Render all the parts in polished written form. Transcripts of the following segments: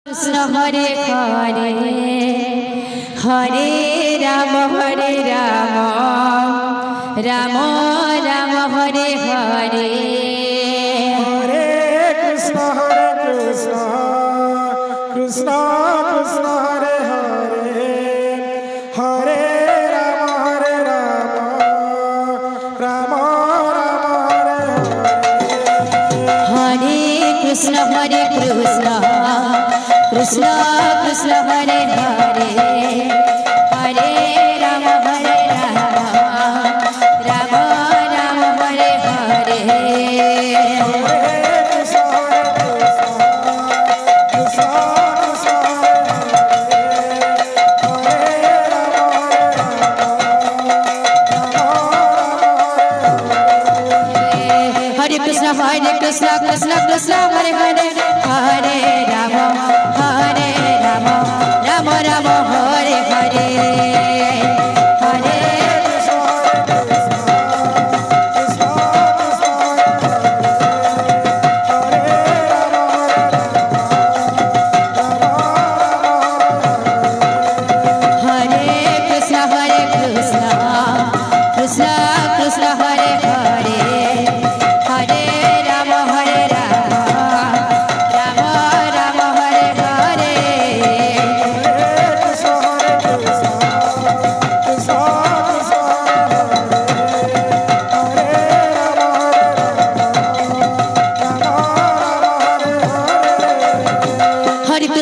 Krishna Hare Hare Hare Ram Ram Ram Hare Hare Hare Krishna Krishna Krishna Hare Hare Hare Ram Ram Ram Hare Hare Krishna Krishna Krishna Hare Hare Hare Ram Ram Ram Hare Hare Hare Krishna Krishna Krishna Hare Hare Hare Ram Ram Ram Hare Hare Hare Krishna Krishna Krishna Hare Hare Hare Ram Ram Ram Hare Hare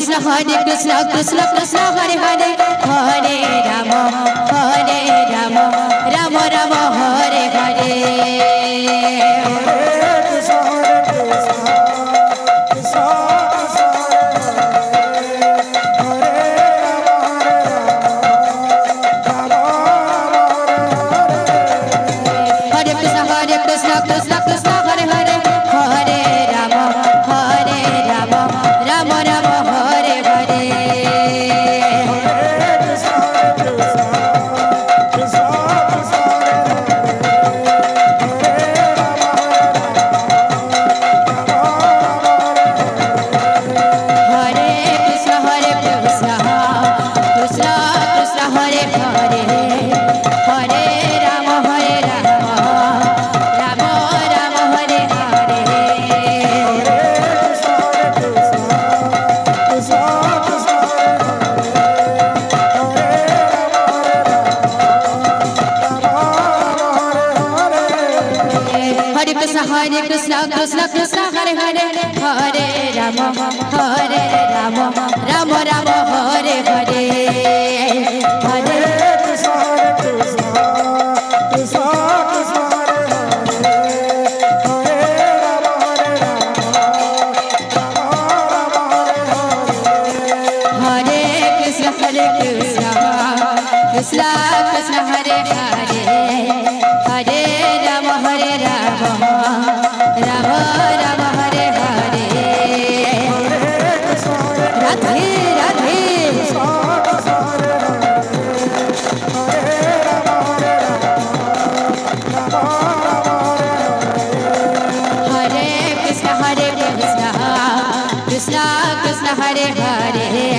Hare Krishna Krishna Krishna Hare Hare Hare Ram Ram Ram Hare Hare Hare Krishna Krishna Krishna Hare Hare Hare Ram Ram Ram Hare Hare Hare Krishna Krishna Krishna Hare Hare Hare Ram Ram Ram Hare Hare Hare Krishna Krishna Krishna Hare Hare Hare Ram Ram Ram Hare Hare Hare Hare Krishna Krishna Krishna Hare Hare Hare Ram Ram Ram Hare Hare Radhe Radhe Hare Krishna Krishna Krishna Hare Hare